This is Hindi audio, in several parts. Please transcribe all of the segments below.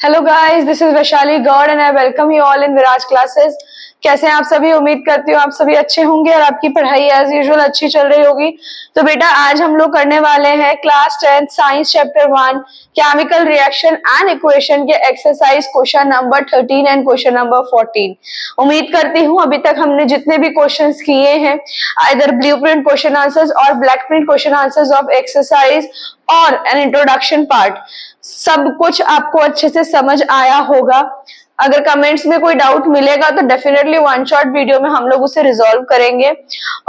Hello guys, this is Vaishali Gaur and I welcome you all in Viraj classes. कैसे हैं आप सभी? उम्मीद करती हूँ आप सभी अच्छे होंगे और आपकी पढ़ाई एज यूजुअल अच्छी चल रही होगी। तो बेटा आज हम लोग करने वाले हैं class 10 science chapter 1 chemical reaction and equation के exercise question number 13 and question number 14। उम्मीद करती हूँ अभी तक हमने जितने भी क्वेश्चंस किए हैं आइदर ब्लूप्रिंट क्वेश्चन आंसर्स और black print question answers of exercise और एन इंट्रोडक्शन पार्ट, सब कुछ आपको अच्छे से समझ आया होगा। अगर कमेंट्स में कोई डाउट मिलेगा तो डेफिनेटली वन शॉट वीडियो में हम लोग उसे रिजॉल्व करेंगे।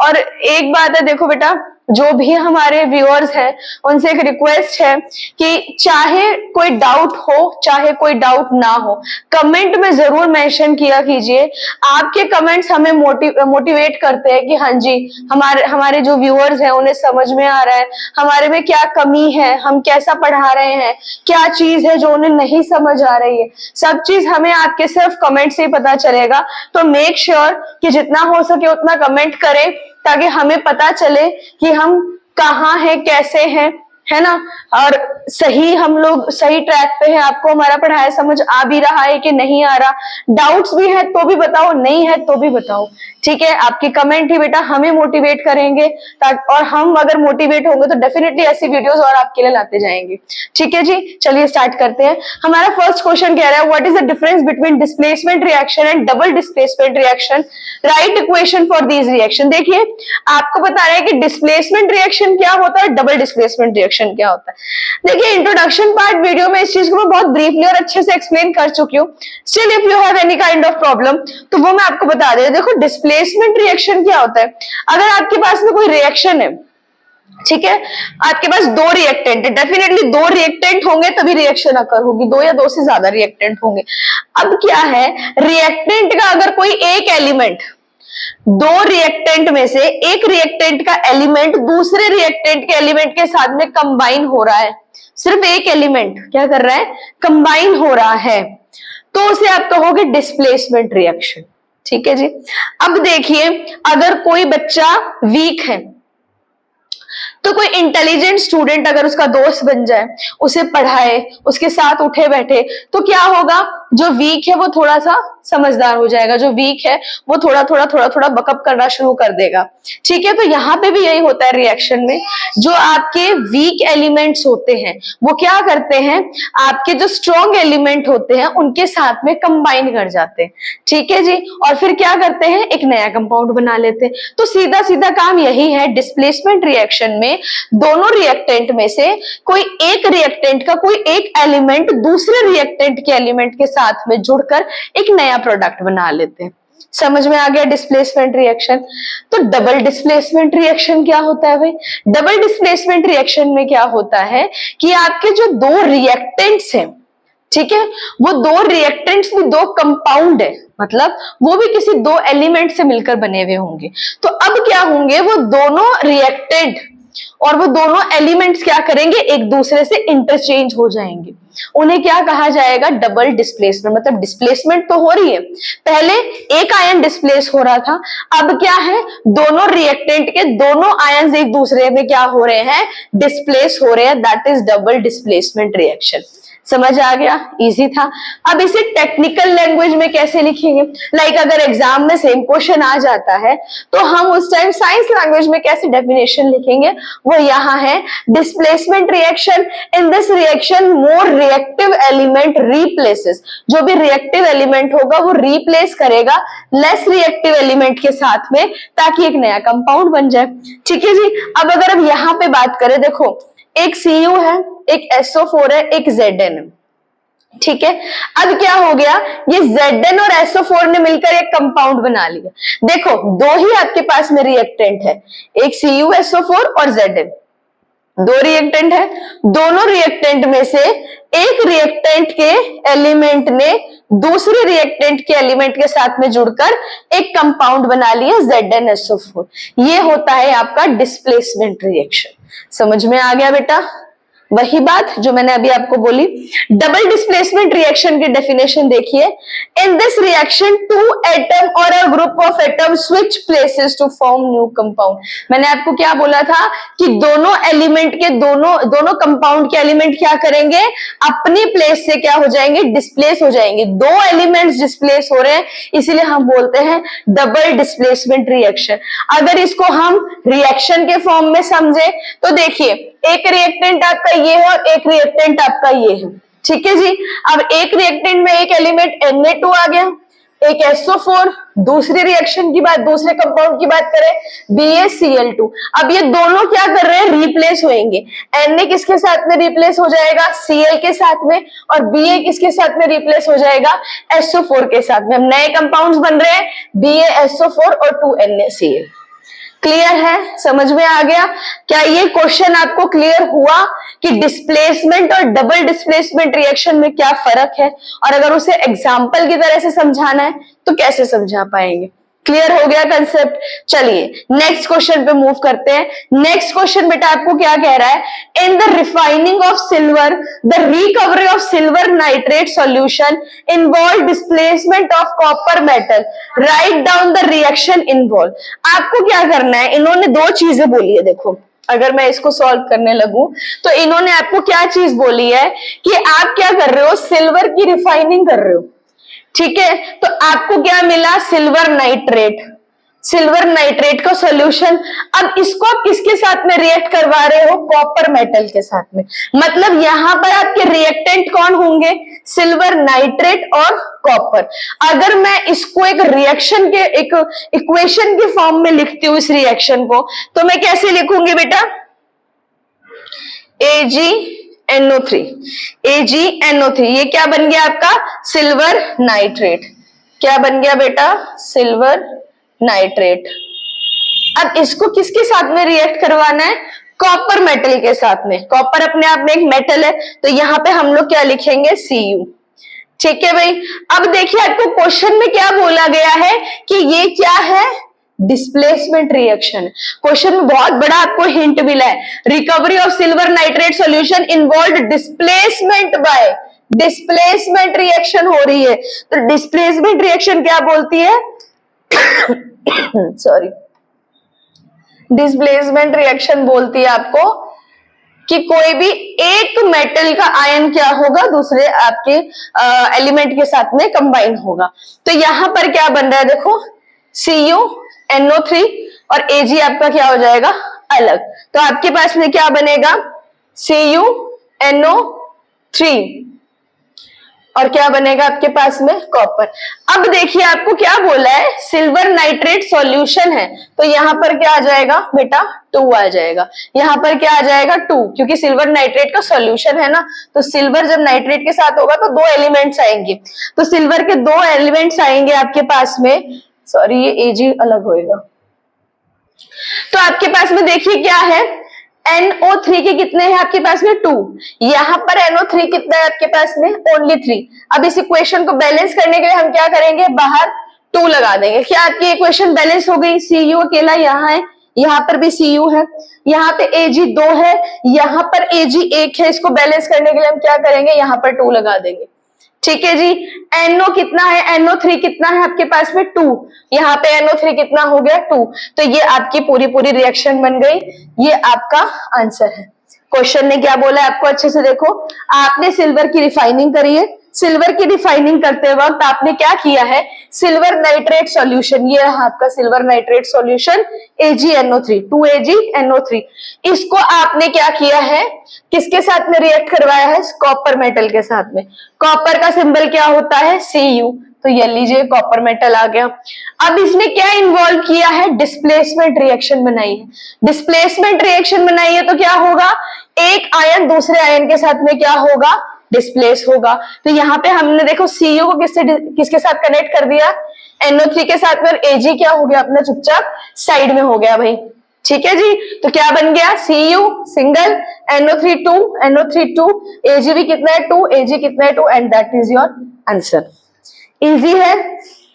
और एक बात है, देखो बेटा, जो भी हमारे व्यूअर्स हैं उनसे एक रिक्वेस्ट है कि चाहे कोई डाउट हो चाहे कोई डाउट ना हो, कमेंट में जरूर मेंशन किया कीजिए। आपके कमेंट्स हमें मोटिवेट करते हैं कि हाँ जी, हमारे जो व्यूअर्स हैं उन्हें समझ में आ रहा है हमारे में क्या कमी है, हम कैसा पढ़ा रहे हैं, क्या चीज है जो उन्हें नहीं समझ आ रही है। सब चीज हमें आपके सिर्फ कमेंट से ही पता चलेगा। तो मेक श्योर कि जितना हो सके उतना कमेंट करें ताकि हमें पता चले कि हम कहाँ हैं, कैसे हैं, है ना, और सही हम लोग सही ट्रैक पे हैं। आपको हमारा पढ़ाया समझ आ भी रहा है कि नहीं आ रहा, डाउट्स भी है तो भी बताओ, नहीं है तो भी बताओ। ठीक है, आपकी कमेंट ही बेटा हमें मोटिवेट करेंगे और हम अगर मोटिवेट होंगे तो डेफिनेटली ऐसी वीडियोस और आपके लिए लाते जाएंगे। ठीक है जी, चलिए स्टार्ट करते हैं। हमारा फर्स्ट क्वेश्चन कह रहा है what is the difference between displacement reaction and double displacement reaction, right equation for these reaction. देखिए आपको बता रहा है कि डिस्प्लेसमेंट रिएक्शन क्या होता है, डबल डिस्प्लेसमेंट रिएक्शन क्या होता है। देखिए इंट्रोडक्शन पार्ट वीडियो में इस चीज को मैं बहुत ब्रीफली और अच्छे से एक्सप्लेन कर चुकी हूँ। Still if you have any kind of problem तो वो मैं आपको बता दे। देखो डिस्प्लेसमेंट रिएक्शन क्या होता है, अगर आपके पास में कोई रिएक्शन है, ठीक है, आपके पास दो रिएक्टेंट है, डेफिनेटली दो रिएक्टेंट होंगे तभी रिएक्शन अकर होगी, दो या दो से ज्यादा रिएक्टेंट होंगे। अब क्या है, रिएक्टेंट का अगर कोई एक एलिमेंट, दो रिएक्टेंट में से एक रिएक्टेंट का एलिमेंट दूसरे रिएक्टेंट के एलिमेंट के साथ में कंबाइन हो रहा है, सिर्फ एक एलिमेंट क्या कर रहा है, कंबाइन हो रहा है, तो उसे आप कहोगे डिस्प्लेसमेंट रिएक्शन। ठीक है जी। अब देखिए अगर कोई बच्चा वीक है तो कोई इंटेलिजेंट स्टूडेंट अगर उसका दोस्त बन जाए, उसे पढ़ाए, उसके साथ उठे बैठे, तो क्या होगा, जो वीक है वो थोड़ा सा समझदार हो जाएगा, जो वीक है वो थोड़ा थोड़ा बकअप करना शुरू कर देगा। ठीक है, तो यहाँ पे भी यही होता है रिएक्शन में, जो आपके वीक एलिमेंट्स होते हैं वो क्या करते हैं, आपके जो स्ट्रॉन्ग एलिमेंट होते हैं उनके साथ में कंबाइन कर जाते हैं। ठीक है जी, और फिर क्या करते हैं, एक नया कंपाउंड बना लेते हैं। तो सीधा सीधा काम यही है, डिस्प्लेसमेंट रिएक्शन में दोनों रिएक्टेंट में से कोई एक रिएक्टेंट का कोई एक एलिमेंट दूसरे रिएक्टेंट के एलिमेंट के साथ में जुड़कर एक नया प्रोडक्ट बना लेते हैं। समझ में आ गया डिस्प्लेसमेंट रिएक्शन। तो डबल डिस्प्लेसमेंट रिएक्शन क्या होता है भाई, डबल डिस्प्लेसमेंट रिएक्शन में क्या होता है कि आपके जो दो रिएक्टेंट्स हैं, ठीक है, वो दो रिएक्टेंट्स भी दो कंपाउंड है, मतलब वो भी किसी दो एलिमेंट से मिलकर बने हुए होंगे। तो अब क्या होंगे, वो दोनों रिएक्टेंट और वो दोनों एलिमेंट्स क्या करेंगे, एक दूसरे से इंटरचेंज हो जाएंगे। उन्हें क्या कहा जाएगा, डबल डिस्प्लेसमेंट। मतलब डिस्प्लेसमेंट तो हो रही है, पहले एक आयन डिस्प्लेस हो रहा था, अब क्या है, दोनों रिएक्टेंट के दोनों आयन्स एक दूसरे में क्या हो रहे हैं, डिस्प्लेस हो रहे हैं। That is double displacement reaction. समझ आ गया, इजी था। अब इसे टेक्निकल लैंग्वेज में कैसे लिखेंगे, लाइक अगर एग्जाम में सेम क्वेश्चन आ जाता है तो हम उस टाइम साइंस लैंग्वेज में कैसे डेफिनेशन लिखेंगे, वो यहाँ है, displacement reaction, in this reaction more reactive element replaces, जो भी रिएक्टिव एलिमेंट होगा वो रिप्लेस करेगा लेस रिएक्टिव एलिमेंट के साथ में, ताकि एक नया कंपाउंड बन जाए। ठीक है जी। अब अगर हम यहाँ पे बात करें, देखो एक Cu है, एक SO4 है, एक Zn है। ठीक है, अब क्या हो गया, ये Zn और SO4 ने मिलकर एक कंपाउंड बना लिया। देखो दो ही आपके पास में रिएक्टेंट है, एक CuSO4 और Zn, दो रिएक्टेंट है। दोनों रिएक्टेंट में से एक रिएक्टेंट के एलिमेंट ने दूसरे रिएक्टेंट के एलिमेंट के साथ में जुड़कर एक कंपाउंड बना लिया ZnSO4। ये होता है आपका डिस्प्लेसमेंट रिएक्शन। समझ में आ गया बेटा, वही बात जो मैंने अभी आपको बोली। डबल डिस्प्लेसमेंट रिएक्शन की डेफिनेशन देखिए, in this reaction two atom और a group of atom switch places to form new compound. मैंने आपको क्या बोला था कि दोनों एलिमेंट के दोनों कंपाउंड के एलिमेंट क्या करेंगे, अपनी प्लेस से क्या हो जाएंगे, डिस्प्लेस हो जाएंगे। दो एलिमेंट्स डिस्प्लेस हो रहे हैं, इसीलिए हम बोलते हैं डबल डिस्प्लेसमेंट रिएक्शन। अगर इसको हम रिएक्शन के फॉर्म में समझे तो देखिए, एक रिएक्टेंट आपका ये है और एक रिएक्टेंट आपका ये है, ठीक है जी। अब एक रिएक्टेंट में एक एलिमेंट Na2 आ गया, एक SO4, दूसरी रिएक्शन की बात, दूसरे कंपाउंड की बात करें BaCl2। अब ये दोनों क्या कर रहे हैं, रिप्लेस होंगे। Na किसके साथ में रिप्लेस हो जाएगा, Cl के साथ में, और Ba किसके साथ में रिप्लेस हो जाएगा, SO4 के साथ में। अब नए कंपाउंड्स बन रहे हैं BaSO4 और 2NaCl। क्लियर है, समझ में आ गया? क्या ये क्वेश्चन आपको क्लियर हुआ कि डिस्प्लेसमेंट और डबल डिस्प्लेसमेंट रिएक्शन में क्या फर्क है, और अगर उसे एग्जाम्पल की तरह से समझाना है तो कैसे समझा पाएंगे? क्लियर हो गया कंसेप्ट? चलिए नेक्स्ट क्वेश्चन पे मूव करते हैं। नेक्स्ट क्वेश्चन बेटा आपको क्या कह रहा है, in the refining of silver the recovery of silver nitrate solution involve displacement of copper metal, write down the reaction involve. आपको क्या करना है, इन्होंने दो चीजें बोली है। देखो, अगर मैं इसको सॉल्व करने लगूं तो इन्होंने आपको क्या चीज बोली है कि आप क्या कर रहे हो, सिल्वर की रिफाइनिंग कर रहे हो, ठीक है। तो आपको क्या मिला, सिल्वर नाइट्रेट, सिल्वर नाइट्रेट का सॉल्यूशन। अब इसको आप किसके साथ में रिएक्ट करवा रहे हो, कॉपर मेटल के साथ में। मतलब यहां पर आपके रिएक्टेंट कौन होंगे, सिल्वर नाइट्रेट और कॉपर। अगर मैं इसको एक रिएक्शन के, एक इक्वेशन के फॉर्म में लिखती हूं इस रिएक्शन को, तो मैं कैसे लिखूंगी बेटा, AgNO3, AgNO3, ये क्या बन गया आपका, सिल्वर नाइट्रेट। क्या बन गया बेटा, सिल्वर नाइट्रेट। अब इसको किसके साथ में रिएक्ट करवाना है, कॉपर मेटल के साथ में। कॉपर अपने आप में एक मेटल है, तो यहां पे हम लोग क्या लिखेंगे, Cu। ठीक है भाई। अब देखिए आपको क्वेश्चन में क्या बोला गया है कि ये क्या है, डिस्प्लेसमेंट रिएक्शन। क्वेश्चन में बहुत बड़ा आपको हिंट मिला है, recovery of silver nitrate solution involve displacement bye, displacement reaction हो रही है। तो डिस्प्लेसमेंट रिएक्शन क्या बोलती है सॉरी, डिस्प्लेसमेंट रिएक्शन बोलती है आपको कि कोई भी एक मेटल का आयन क्या होगा, दूसरे आपके एलिमेंट के साथ में कंबाइन होगा। तो यहां पर क्या बन रहा है, देखो CuNO3 और Ag आपका क्या हो जाएगा, अलग। तो आपके पास में क्या बनेगा, CuNO3 और क्या बनेगा आपके पास में, कॉपर। अब देखिए आपको क्या बोला है, सिल्वर नाइट्रेट सॉल्यूशन है, तो यहां पर क्या आ जाएगा बेटा, 2 आ जाएगा। यहां पर क्या आ जाएगा, 2, क्योंकि सिल्वर नाइट्रेट का सॉल्यूशन है ना। तो सिल्वर जब नाइट्रेट के साथ होगा तो 2 एलिमेंट्स आएंगे, तो सिल्वर के 2 एलिमेंट्स आएंगे आपके पास में। सॉरी, ये Ag अलग होएगा। तो आपके पास में देखिए क्या है, NO3 के कितने हैं आपके पास में, 2। यहां पर NO3 कितना है आपके पास में, ओनली 3। अब इस इक्वेशन को बैलेंस करने के लिए हम क्या करेंगे, बाहर 2 लगा देंगे। क्या आपकी इक्वेशन बैलेंस हो गई, Cu अकेला यहाँ है, यहाँ पर भी Cu है, यहाँ पे Ag 2 है, यहाँ पर Ag 1 है। इसको बैलेंस करने के लिए हम क्या करेंगे, यहाँ पर 2 लगा देंगे। ठीक है जी। NO कितना है, NO3 कितना है आपके पास में, 2। यहाँ पे NO3 कितना हो गया, 2। तो ये आपकी पूरी पूरी रिएक्शन बन गई, ये आपका आंसर है। क्वेश्चन ने क्या बोला है आपको अच्छे से देखो, आपने सिल्वर की रिफाइनिंग करी है। सिल्वर की रिफाइनिंग करते वक्त आपने क्या किया है, सिल्वर नाइट्रेट सॉल्यूशन, ये रहा आपका silver nitrate solution AgNO3, 2AgNO3। इसको आपने क्या किया है, किसके साथ में रिएक्ट करवाया है, कॉपर मेटल के साथ में। कॉपर का सिंबल क्या होता है, Cu। तो ये लीजिए कॉपर मेटल आ गया। अब इसने क्या इन्वॉल्व किया है, डिस्प्लेसमेंट रिएक्शन बनाई है। डिस्प्लेसमेंट रिएक्शन बनाई है तो क्या होगा, एक आयन दूसरे आयन के साथ में क्या होगा, डिस्प्लेस होगा। तो यहाँ पे हमने देखो Cu को किसके साथ कनेक्ट कर दिया, NO3 के साथ में, और Ag क्या हो गया अपना चुपचाप साइड में हो गया भाई। ठीक है जी। तो क्या बन गया, Cu single, NO3 2, NO3 2, Ag भी कितना है 2, Ag कितना है 2, and that is your answer. Easy है,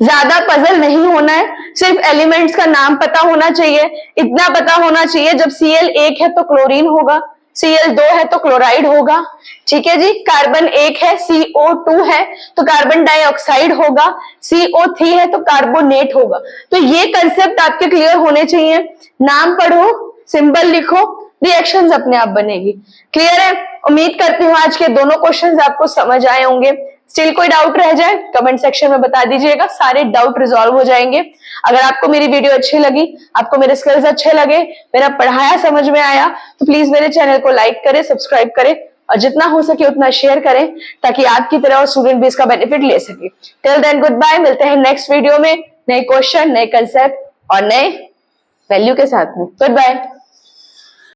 ज्यादा पजल नहीं होना है, सिर्फ एलिमेंट्स का नाम पता होना चाहिए। इतना पता होना चाहिए, जब Cl 1 है तो क्लोरीन होगा, Cl2 है तो क्लोराइड होगा, ठीक है जी। कार्बन 1 है, CO2 है तो कार्बन डाइऑक्साइड होगा, CO3 है तो कार्बोनेट होगा। तो ये कंसेप्ट आपके क्लियर होने चाहिए। नाम पढ़ो, सिंबल लिखो, रिएक्शंस अपने आप बनेगी। क्लियर है? उम्मीद करती हूँ आज के दोनों क्वेश्चंस आपको समझ आए होंगे। स्टिल कोई डाउट रह जाए कमेंट सेक्शन में बता दीजिएगा, सारे डाउट रिजॉल्व हो जाएंगे। अगर आपको मेरी वीडियो अच्छी लगी, आपको मेरे स्किल्स अच्छे लगे, मेरा पढ़ाया समझ में आया, तो प्लीज मेरे चैनल को लाइक करें, सब्सक्राइब करें और जितना हो सके उतना शेयर करें ताकि आपकी तरह और स्टूडेंट भी इसका बेनिफिट ले सके। टिल देन गुड बाय, मिलते हैं नेक्स्ट वीडियो में नए क्वेश्चन, नए कंसेप्ट और नए वैल्यू के साथ में। Good bye.